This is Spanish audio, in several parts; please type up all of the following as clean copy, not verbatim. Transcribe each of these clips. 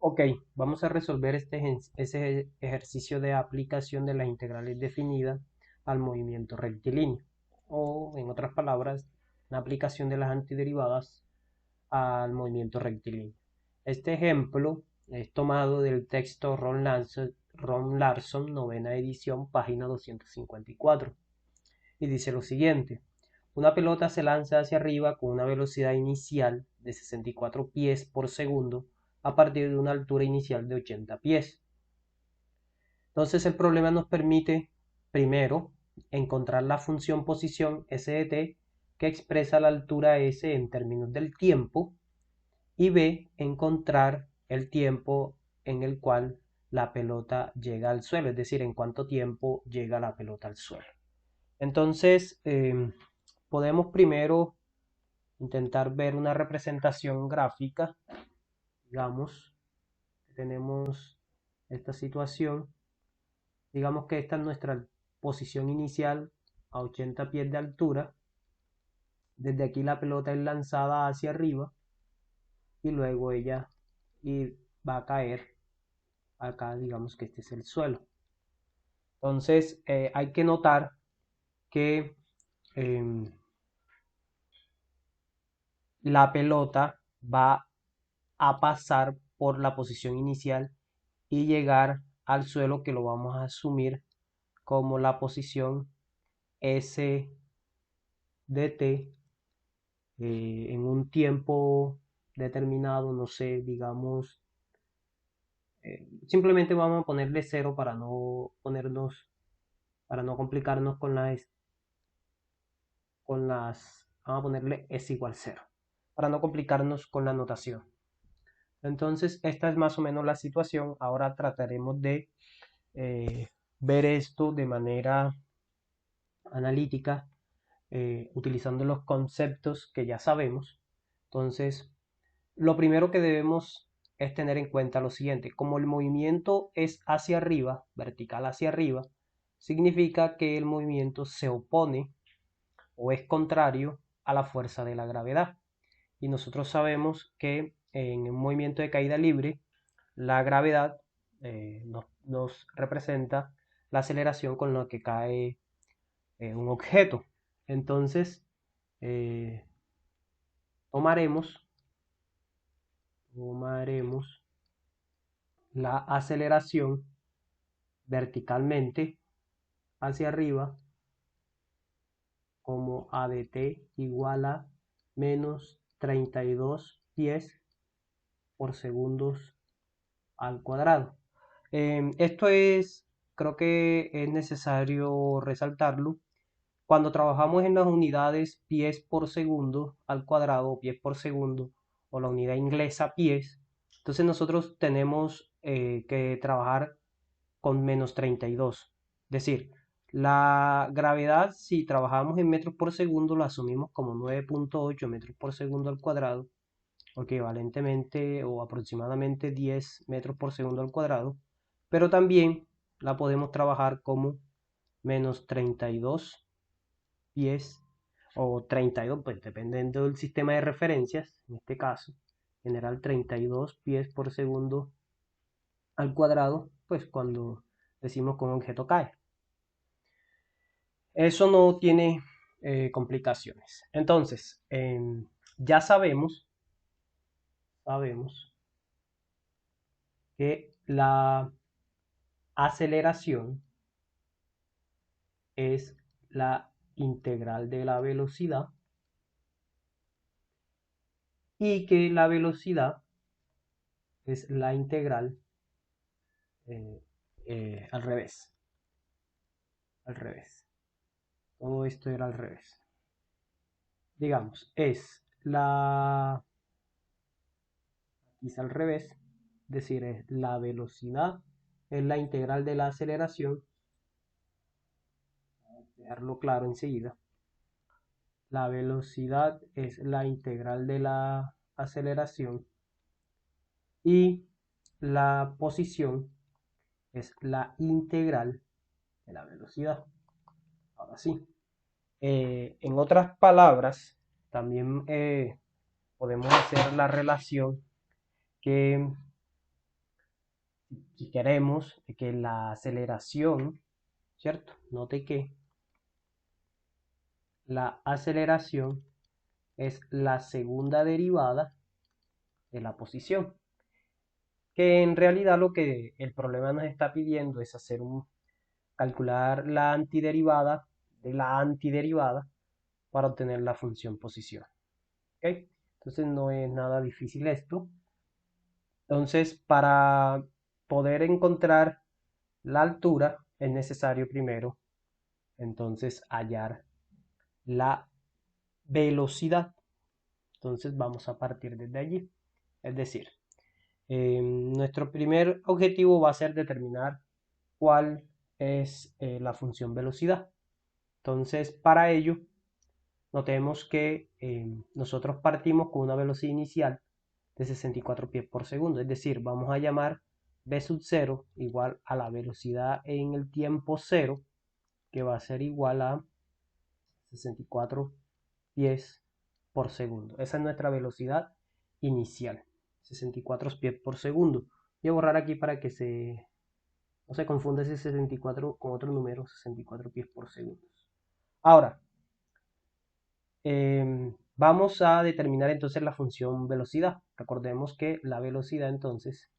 Ok, vamos a resolver ese ejercicio de aplicación de las integrales definidas al movimiento rectilíneo, o en otras palabras, la aplicación de las antiderivadas al movimiento rectilíneo. Este ejemplo es tomado del texto Ron Larson, novena edición, página 254, y dice lo siguiente. Una pelota se lanza hacia arriba con una velocidad inicial de 64 pies por segundo a partir de una altura inicial de 80 pies. Entonces el problema nos permite, primero, encontrar la función posición s de t que expresa la altura s en términos del tiempo, y b, encontrar el tiempo en el cual la pelota llega al suelo, es decir, en cuánto tiempo llega la pelota al suelo. Entonces, podemos primero intentar ver una representación gráfica. Digamos que tenemos esta situación. Digamos que esta es nuestra posición inicial a 80 pies de altura. Desde aquí la pelota es lanzada hacia arriba y luego ella va a caer acá. Digamos que este es el suelo. Entonces, hay que notar que eh, la pelota va a pasar por la posición inicial y llegar al suelo, que lo vamos a asumir como la posición S de t en un tiempo determinado, no sé, digamos, simplemente vamos a ponerle 0 para no complicarnos vamos a ponerle s igual 0, para no complicarnos con la notación. Entonces, esta es más o menos la situación. Ahora trataremos de ver esto de manera analítica, utilizando los conceptos que ya sabemos. Entonces, lo primero que debemos es tener en cuenta lo siguiente: como el movimiento es hacia arriba, vertical hacia arriba, significa que el movimiento se opone o es contrario a la fuerza de la gravedad. Y nosotros sabemos que en un movimiento de caída libre, la gravedad nos representa la aceleración con la que cae un objeto. Entonces, eh, tomaremos la aceleración verticalmente hacia arriba como a de t igual a menos 32 pies por segundos al cuadrado. Esto creo que es necesario resaltarlo. Cuando trabajamos en las unidades pies por segundo al cuadrado o pies por segundo, o la unidad inglesa pies, entonces nosotros tenemos que trabajar con menos 32. Es decir, la gravedad, si trabajamos en metros por segundo, la asumimos como 9.8 metros por segundo al cuadrado, o equivalentemente o aproximadamente 10 metros por segundo al cuadrado, pero también la podemos trabajar como menos 32 pies o 32, pues dependiendo del sistema de referencias, en este caso, general 32 pies por segundo al cuadrado, pues cuando decimos que un objeto cae. Eso no tiene complicaciones. Entonces, ya sabemos que la aceleración es la integral de la velocidad, y que la velocidad es la integral eh, al revés. Al revés. Todo esto era al revés. Digamos, aquí es al revés, es decir, es la velocidad es la integral de la aceleración. Vamos a dejarlo claro enseguida. La velocidad es la integral de la aceleración y la posición es la integral de la velocidad. Ahora sí. En otras palabras, también podemos hacer la relación que si queremos que la aceleración, ¿cierto? Note que la aceleración es la segunda derivada de la posición. Que en realidad lo que el problema nos está pidiendo es calcular la antiderivada de la antiderivada para obtener la función posición. ¿Ok? Entonces no es nada difícil esto. Entonces, para poder encontrar la altura es necesario primero entonces hallar la velocidad. Entonces vamos a partir desde allí. Es decir, nuestro primer objetivo va a ser determinar cuál es la función velocidad. Entonces, para ello, notemos que nosotros partimos con una velocidad inicial de 64 pies por segundo. Es decir, vamos a llamar v sub 0 igual a la velocidad en el tiempo 0, que va a ser igual a 64 pies por segundo. Esa es nuestra velocidad inicial, 64 pies por segundo. Voy a borrar aquí para que no se confunda ese 64 con otro número, 64 pies por segundo. Ahora, vamos a determinar entonces la función velocidad. Recordemos que la velocidad entonces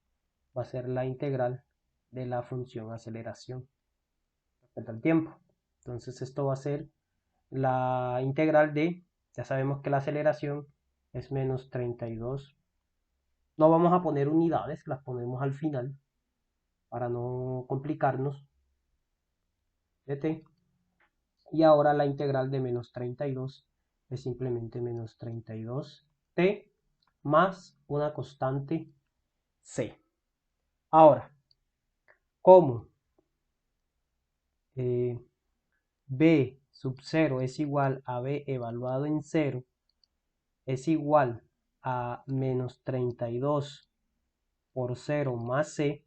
va a ser la integral de la función aceleración respecto al tiempo. Entonces esto va a ser la integral de, ya sabemos que la aceleración es menos 32. No vamos a poner unidades, las ponemos al final para no complicarnos, de t. Y ahora la integral de menos 32 es simplemente menos 32t más una constante c. Ahora, como b sub 0 es igual a b evaluado en 0 es igual a menos 32 por 0 más c,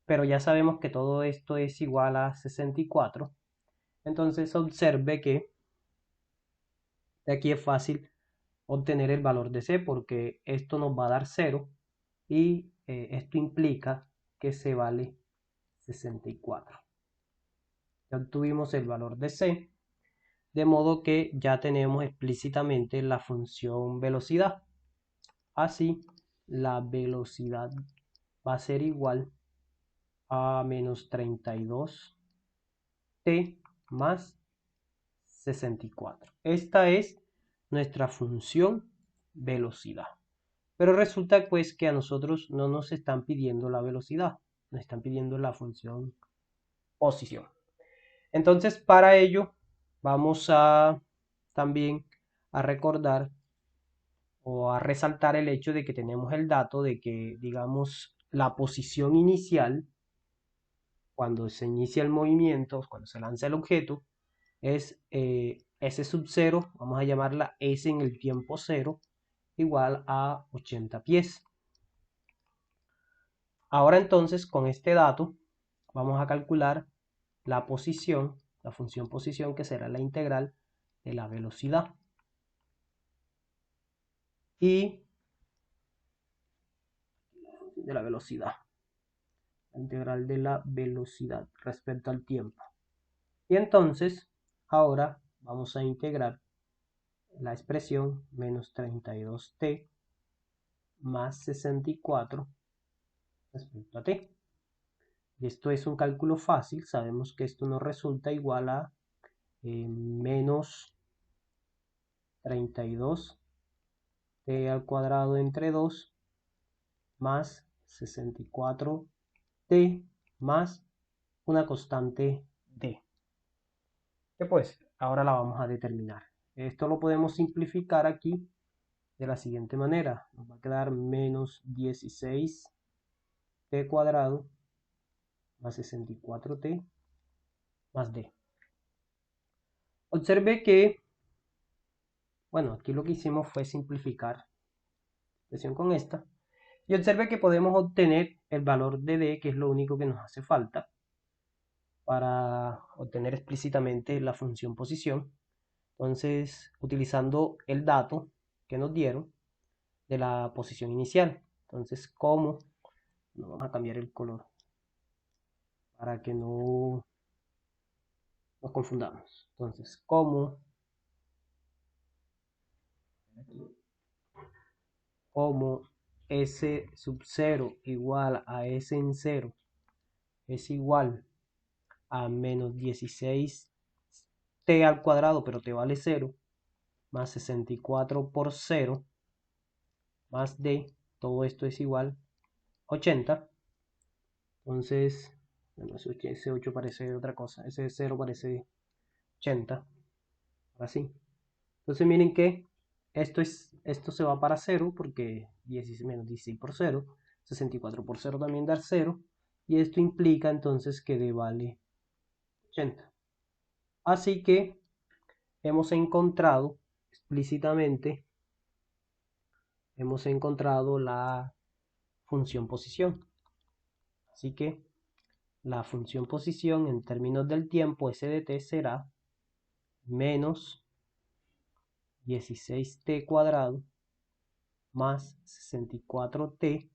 pero ya sabemos que todo esto es igual a 64. Entonces observe que de aquí es fácil obtener el valor de c porque esto nos va a dar 0 y esto implica que c vale 64. Ya obtuvimos el valor de c, de modo que ya tenemos explícitamente la función velocidad. Así, la velocidad va a ser igual a menos 32t más 64. Esta es nuestra función velocidad. Pero resulta pues que a nosotros no nos están pidiendo la velocidad, nos están pidiendo la función posición. Entonces, para ello vamos a también a recordar o a resaltar el hecho de que tenemos el dato de que, digamos, la posición inicial, cuando se inicia el movimiento, cuando se lanza el objeto, es S sub 0, vamos a llamarla S en el tiempo 0, igual a 80 pies. Ahora entonces, con este dato, vamos a calcular la posición, la función posición, que será la integral de la velocidad. Y de la velocidad, la integral de la velocidad respecto al tiempo. Y entonces, ahora vamos a integrar la expresión menos 32t más 64 respecto a t. Y esto es un cálculo fácil, sabemos que esto nos resulta igual a menos 32t al cuadrado entre 2 más 64t más una constante d. Que pues ahora la vamos a determinar. Esto lo podemos simplificar aquí de la siguiente manera. Nos va a quedar menos 16t cuadrado más 64t más d. Observe que, bueno, aquí lo que hicimos fue simplificar la expresión con esta. Y observe que podemos obtener el valor de d, que es lo único que nos hace falta para obtener explícitamente la función posición. Entonces, utilizando el dato que nos dieron de la posición inicial. Entonces, ¿cómo? No, vamos a cambiar el color. para que no nos confundamos. Entonces, como S sub 0 igual a S en 0 es igual a menos 16t al cuadrado, pero te vale 0, más 64 por 0, más d, todo esto es igual a 80. Entonces, bueno, ese 8 parece otra cosa, ese 0 parece 80, así. Entonces miren que esto se va para 0 porque 16 menos 16 por 0, 64 por 0 también da 0, y esto implica entonces que d vale 80. Así que hemos encontrado explícitamente, la función posición. Así que la función posición en términos del tiempo s de t será menos 16t cuadrado más 64t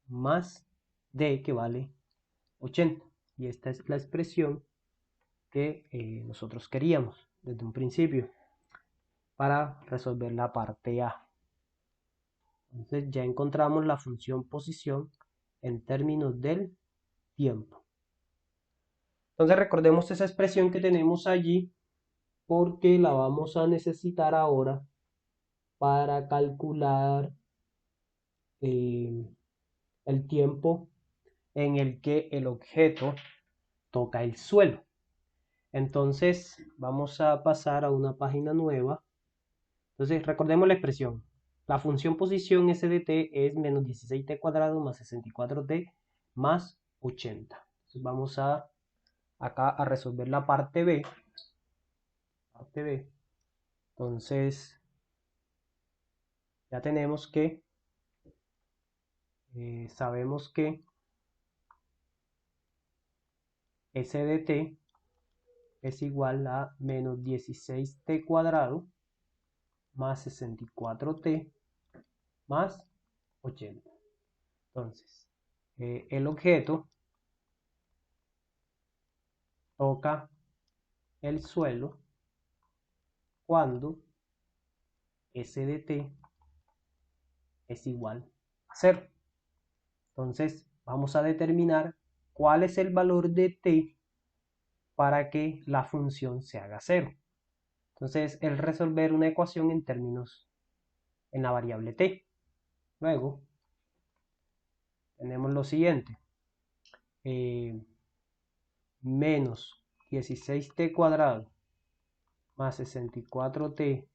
más d, que vale 80. Y esta es la expresión que nosotros queríamos desde un principio para resolver la parte A. Entonces ya encontramos la función posición en términos del tiempo. Entonces recordemos esa expresión que tenemos allí porque la vamos a necesitar ahora para calcular el tiempo en el que el objeto toca el suelo. Entonces vamos a pasar a una página nueva. Entonces recordemos la expresión. La función posición s de t es menos 16t cuadrado más 64t más 80. Entonces vamos acá a resolver la parte B. Entonces ya tenemos que sabemos que s de t es igual a menos 16t cuadrado más 64t más 80. Entonces, el objeto toca el suelo cuando s de t es igual a 0. Entonces, vamos a determinar cuál es el valor de t para que la función se haga 0. Entonces, el resolver una ecuación en términos en la variable t. Luego, tenemos lo siguiente. Menos 16t cuadrado más 64t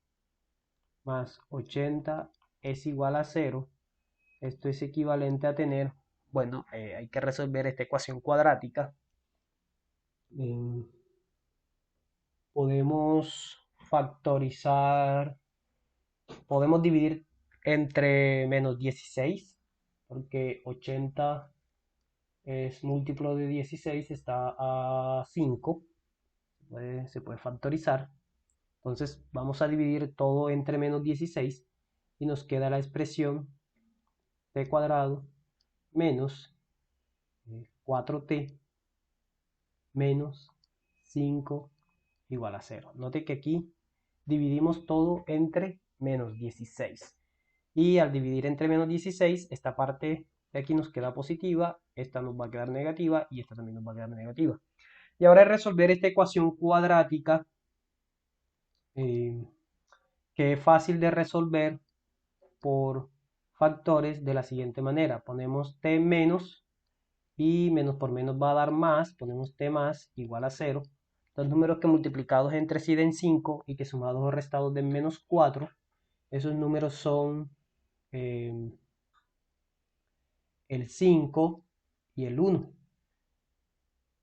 más 80 es igual a 0. Esto es equivalente a tener, bueno, hay que resolver esta ecuación cuadrática. Podemos factorizar, podemos dividir entre menos 16, porque 80 es múltiplo de 16, está a 5, se puede factorizar. Entonces vamos a dividir todo entre menos 16 y nos queda la expresión t cuadrado menos 4t menos 5 igual a 0. Note que aquí dividimos todo entre menos 16. Y al dividir entre menos 16, esta parte de aquí nos queda positiva, esta nos va a quedar negativa y esta también nos va a quedar negativa. Y ahora es resolver esta ecuación cuadrática que es fácil de resolver por factores de la siguiente manera. Ponemos t menos y menos por menos va a dar más, ponemos t más igual a 0. Los números que multiplicados entre sí den 5 y que sumados o restados den menos 4, esos números son el 5 y el 1.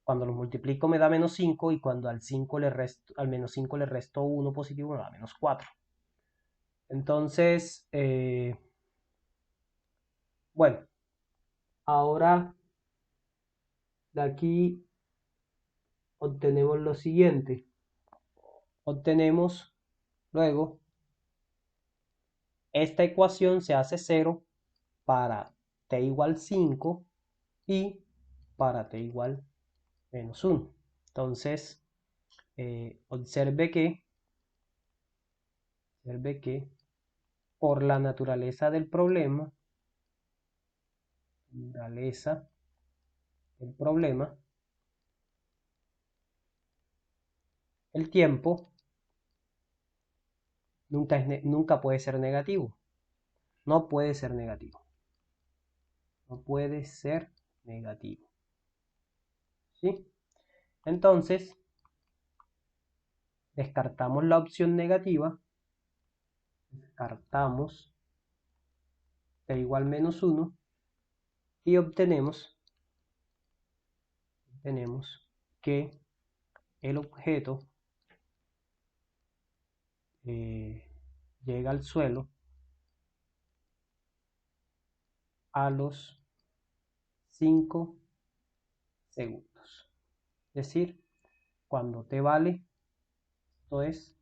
Cuando los multiplico me da menos 5 y cuando al menos 5 le resto 1 positivo me da menos 4. Entonces, bueno, ahora de aquí obtenemos lo siguiente. Obtenemos luego esta ecuación se hace 0 para t igual 5 y para t igual menos 1. Entonces, observe que por la naturaleza del problema, el tiempo nunca puede ser negativo. No puede ser negativo. No puede ser negativo. ¿Sí? Entonces, descartamos la opción negativa. Descartamos t igual menos 1 y obtenemos que el objeto llega al suelo a los 5 segundos. Es decir, cuando t vale, esto es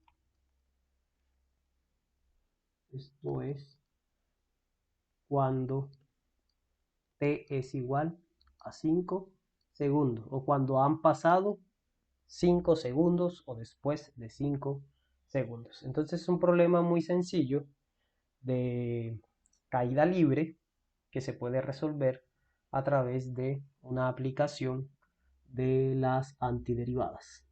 cuando t es igual a 5 segundos o cuando han pasado 5 segundos o después de 5 segundos. Entonces es un problema muy sencillo de caída libre que se puede resolver a través de una aplicación de las antiderivadas.